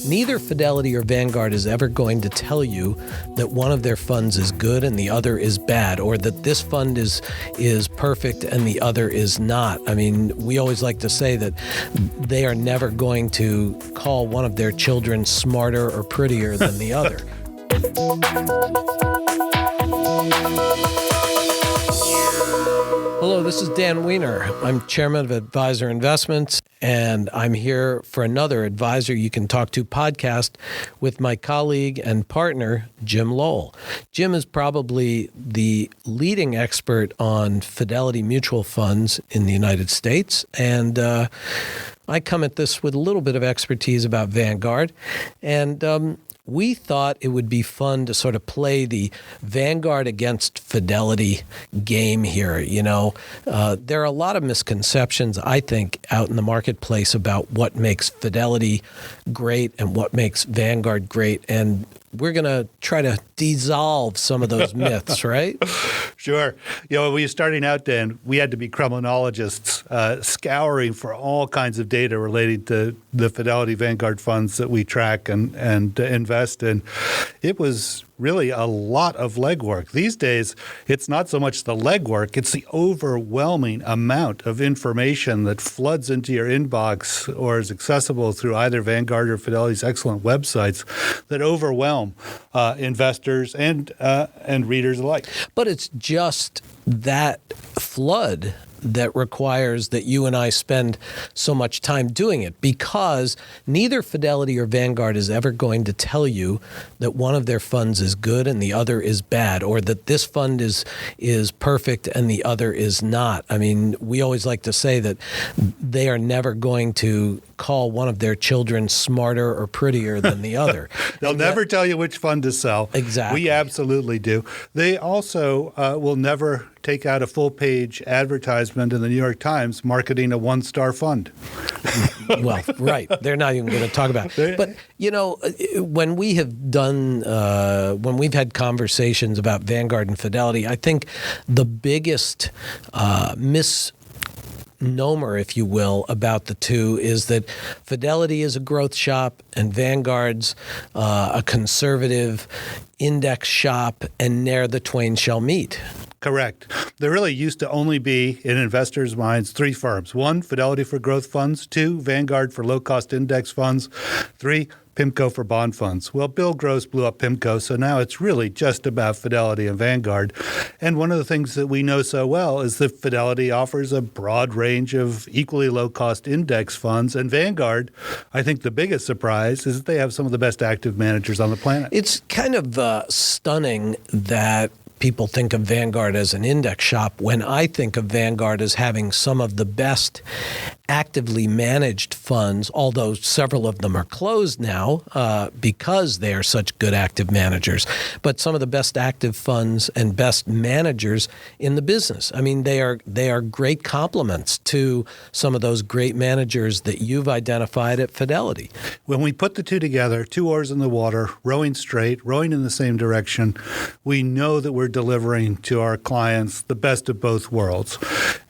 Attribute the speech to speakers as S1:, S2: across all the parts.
S1: Neither Fidelity or Vanguard is ever going to tell you that one of their funds is good and the other is bad, or that this fund is perfect and the other is not. I mean, we always like to say that they are never going to call one of their children smarter or prettier than the other. Hello, this is Dan Wiener. I'm chairman of Advisor Investments, and I'm here for another Advisor You Can Talk To podcast with my colleague and partner, Jim Lowell. Jim is probably the leading expert on Fidelity mutual funds in the United States, and I come at this with a little bit of expertise about Vanguard, and we thought it would be fun to sort of play the Vanguard against Fidelity game here. You know, there are a lot of misconceptions, I think, out in the marketplace about what makes Fidelity great and what makes Vanguard great. And we're going to try to dissolve some of those myths, right?
S2: Sure. You know, when we were starting out, Dan, we had to be criminologists scouring for all kinds of data relating to the Fidelity Vanguard funds that we track and invest in. It was really a lot of legwork. These days, it's not so much the legwork, it's the overwhelming amount of information that floods into your inbox or is accessible through either Vanguard or Fidelity's excellent websites that overwhelm investors and readers alike.
S1: But it's just that flood that requires that you and I spend so much time doing it, because neither Fidelity or Vanguard is ever going to tell you that one of their funds is good and the other is bad, or that this fund is perfect and the other is not. I mean, we always like to say that they are never going to call one of their children smarter or prettier than the other.
S2: They'll never tell you which fund to sell.
S1: Exactly.
S2: We absolutely do. They also will never take out a full-page advertisement in the New York Times marketing a one-star fund.
S1: Well, right. They're not even going to talk about it. But, you know, when we have done, when we've had conversations about Vanguard and Fidelity, I think the biggest misnomer, if you will, about the two is that Fidelity is a growth shop and Vanguard's a conservative index shop, and ne'er the twain shall meet.
S2: Correct. There really used to only be, in investors' minds, three firms. One, Fidelity for growth funds. Two, Vanguard for low-cost index funds. Three, PIMCO for bond funds. Well, Bill Gross blew up PIMCO, so now it's really just about Fidelity and Vanguard. And one of the things that we know so well is that Fidelity offers a broad range of equally low-cost index funds. And Vanguard, I think the biggest surprise is that they have some of the best active managers on the planet.
S1: It's kind of stunning that people think of Vanguard as an index shop when I think of Vanguard as having some of the best actively managed funds, although several of them are closed now because they are such good active managers, but some of the best active funds and best managers in the business. I mean, they are great complements to some of those great managers that you've identified at Fidelity.
S2: When we put the two together, two oars in the water, rowing straight, rowing in the same direction, we know that we're delivering to our clients the best of both worlds.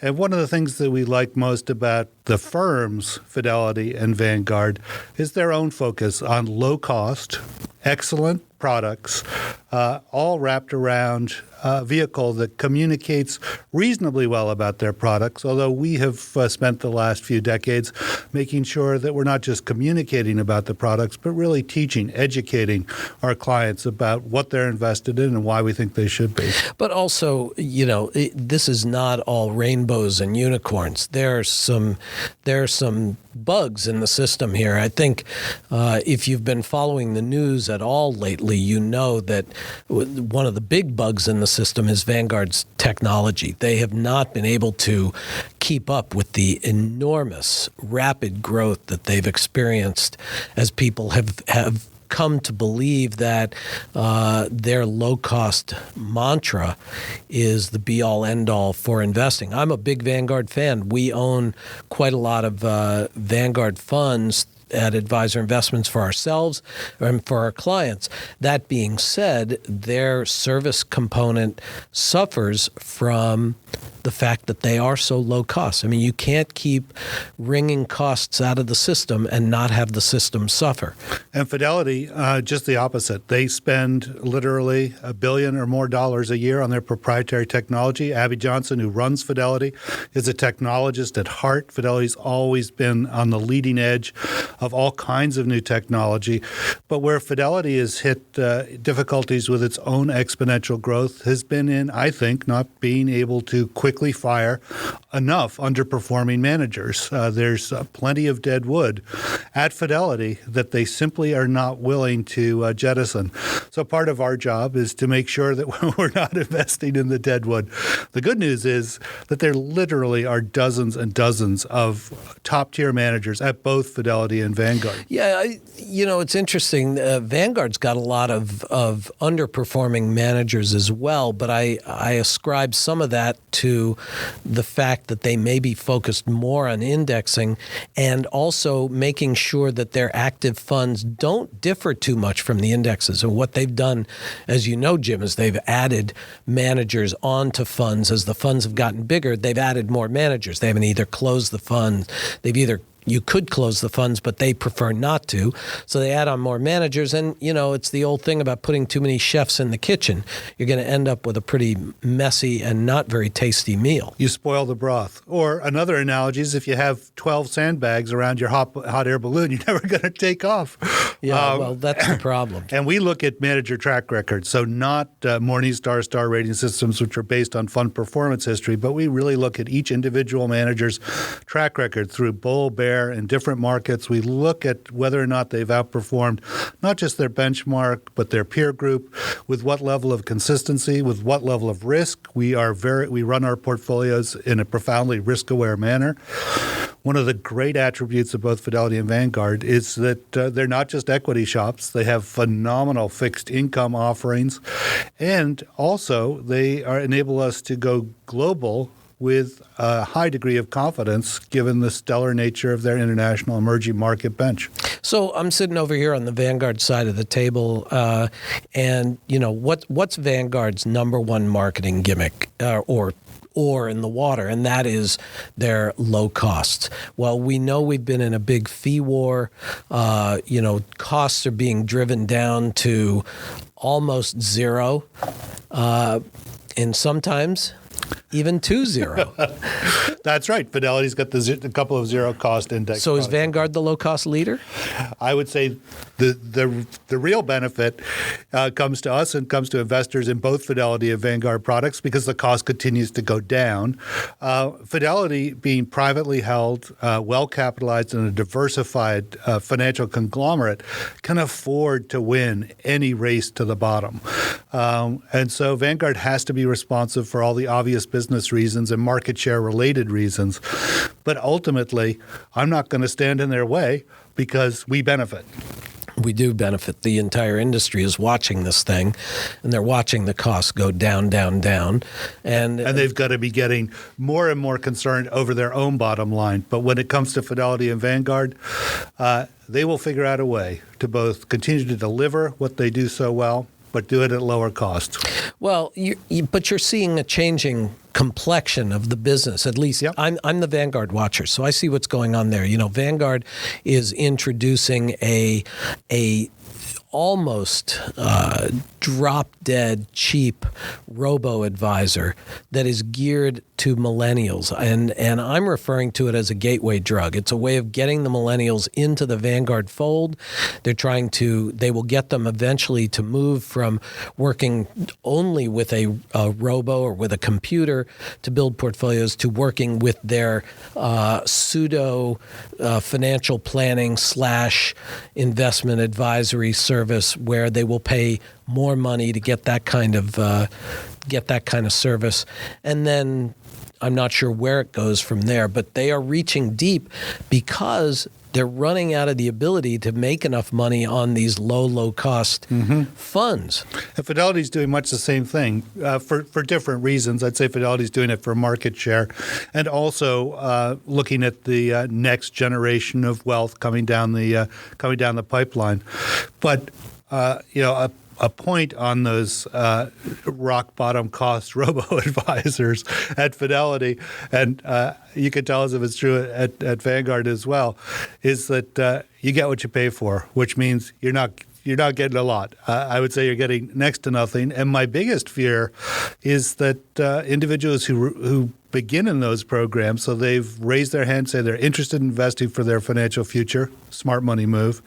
S2: And one of the things that we like most about the firms, Fidelity and Vanguard, is their own focus on low cost, excellent products, all wrapped around a vehicle that communicates reasonably well about their products, although we have spent the last few decades making sure that we're not just communicating about the products, but really teaching, educating our clients about what they're invested in and why we think they should be.
S1: But also, you know, this is not all rainbows and unicorns. There are some bugs in the system here. I think if you've been following the news at all lately, you know that one of the big bugs in the system is Vanguard's technology. They have not been able to keep up with the enormous rapid growth that they've experienced as people have come to believe that their low-cost mantra is the be-all, end-all for investing. I'm a big Vanguard fan. We own quite a lot of Vanguard funds at Advisor Investments for ourselves and for our clients. That being said, their service component suffers from the fact that they are so low cost. I mean, you can't keep wringing costs out of the system and not have the system suffer.
S2: And Fidelity, just the opposite. They spend literally $1 billion or more a year on their proprietary technology. Abby Johnson, who runs Fidelity, is a technologist at heart. Fidelity's always been on the leading edge of all kinds of new technology. But where Fidelity has hit difficulties with its own exponential growth has been in, I think, not being able to quickly fire enough underperforming managers. There's plenty of dead wood at Fidelity that they simply are not willing to jettison. So part of our job is to make sure that we're not investing in the dead wood. The good news is that there literally are dozens and dozens of top-tier managers at both Fidelity and Vanguard.
S1: Yeah, it's interesting. Vanguard's got a lot of underperforming managers as well, but I ascribe some of that to the fact that they may be focused more on indexing and also making sure that their active funds don't differ too much from the indexes. And what they've done, as you know, Jim, is they've added managers onto funds. As the funds have gotten bigger, they've added more managers. They haven't either closed the funds, you could close the funds, but they prefer not to. So they add on more managers. And, it's the old thing about putting too many chefs in the kitchen. You're going to end up with a pretty messy and not very tasty meal.
S2: You spoil the broth. Or another analogy is if you have 12 sandbags around your hot air balloon, you're never going to take off.
S1: Yeah, well, that's the problem.
S2: And we look at manager track records. So not Morningstar star rating systems, which are based on fund performance history, but we really look at each individual manager's track record through bull, bear, in different markets. We look at whether or not they've outperformed not just their benchmark, but their peer group, with what level of consistency, with what level of risk. We run our portfolios in a profoundly risk-aware manner. One of the great attributes of both Fidelity and Vanguard is that they're not just equity shops. They have phenomenal fixed income offerings. And also, they enable us to go global with a high degree of confidence given the stellar nature of their international emerging market bench.
S1: So I'm sitting over here on the Vanguard side of the table, and what's Vanguard's number one marketing gimmick or in the water, and that is their low costs. Well, we know we've been in a big fee war. Costs are being driven down to almost zero, and sometimes even to zero.
S2: That's right. Fidelity's got the couple of zero cost index.
S1: So is Vanguard the low cost leader?
S2: I would say the real benefit comes to us and comes to investors in both Fidelity and Vanguard products because the cost continues to go down. Fidelity, being privately held, well capitalized, and a diversified financial conglomerate, can afford to win any race to the bottom. And so Vanguard has to be responsive for all the obvious business reasons and market share related reasons. But ultimately, I'm not going to stand in their way because we benefit.
S1: We do benefit. The entire industry is watching this thing, and they're watching the costs go down, down, down. And
S2: they've got to be getting more and more concerned over their own bottom line. But when it comes to Fidelity and Vanguard, they will figure out a way to both continue to deliver what they do so well, but do it at lower cost.
S1: Well, but you're seeing a changing complexion of the business. At least yep. I'm the Vanguard watcher, so I see what's going on there. Vanguard is introducing a almost drop-dead cheap Robo advisor that is geared to millennials. And I'm referring to it as a gateway drug. It's a way of getting the millennials into the Vanguard fold. They will get them eventually to move from working only with a Robo or with a computer to build portfolios to working with their pseudo financial planning / investment advisory service where they will pay more money to get that kind of service. And then I'm not sure where it goes from there, but they are reaching deep because they're running out of the ability to make enough money on these low cost funds.
S2: And Fidelity's doing much the same thing for different reasons. I'd say Fidelity's doing it for market share, and also looking at the next generation of wealth coming down the pipeline. But a point on those rock bottom cost robo advisors at Fidelity, and you can tell us if it's true at Vanguard as well, is that you get what you pay for, which means you're not getting a lot. I would say you're getting next to nothing. And my biggest fear is that individuals who begin in those programs, so they've raised their hand, say they're interested in investing for their financial future, smart money move,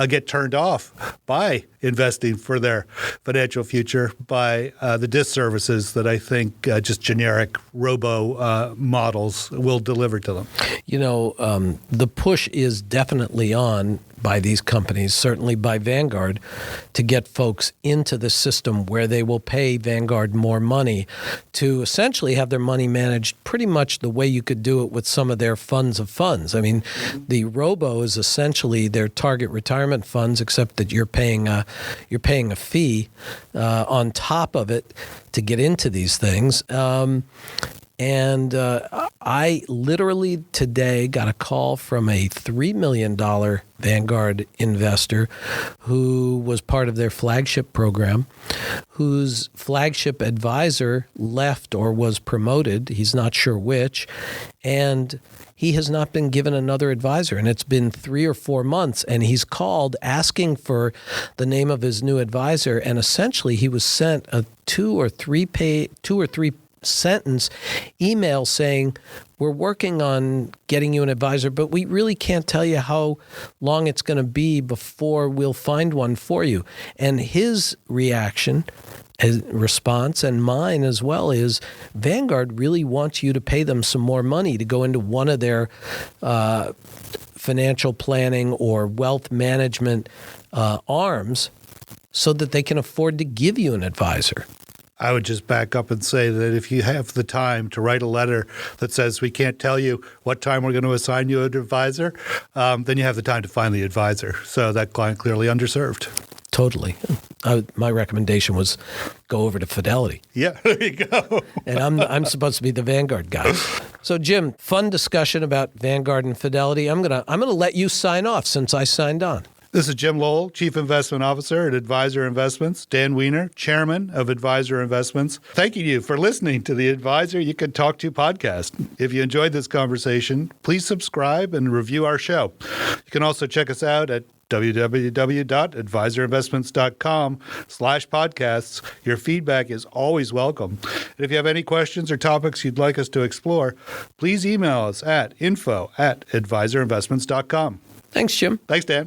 S2: get turned off by investing for their financial future by the disservices that I think just generic robo models will deliver to them.
S1: The push is definitely on by these companies, certainly by Vanguard, to get folks into the system where they will pay Vanguard more money to essentially have their money managed pretty much the way you could do it with some of their funds of funds. I mean, the Robo is essentially their target retirement funds, except that you're paying a fee on top of it to get into these things. And I literally today got a call from a $3 million Vanguard investor who was part of their flagship program, whose flagship advisor left or was promoted. He's not sure which. And he has not been given another advisor, and it's been 3 or 4 months, and he's called asking for the name of his new advisor, and essentially he was sent a 2 or 3 sentence email saying, we're working on getting you an advisor, but we really can't tell you how long it's going to be before we'll find one for you. And his response, and mine as well, is Vanguard really wants you to pay them some more money to go into one of their financial planning or wealth management arms so that they can afford to give you an advisor.
S2: I would just back up and say that if you have the time to write a letter that says we can't tell you what time we're going to assign you an advisor, then you have the time to find the advisor. So that client clearly underserved.
S1: Totally. My recommendation was go over to Fidelity.
S2: Yeah, there you go.
S1: And I'm supposed to be the Vanguard guy. So Jim, fun discussion about Vanguard and Fidelity. I'm gonna let you sign off since I signed on.
S2: This is Jim Lowell, Chief Investment Officer at Advisor Investments. Dan Wiener, Chairman of Advisor Investments. Thanking you for listening to the Advisor You Can Talk To podcast. If you enjoyed this conversation, please subscribe and review our show. You can also check us out at www.advisorinvestments.com/podcasts. Your feedback is always welcome. And if you have any questions or topics you'd like us to explore, please email us at info@advisorinvestments.com.
S1: Thanks, Jim.
S2: Thanks, Dan.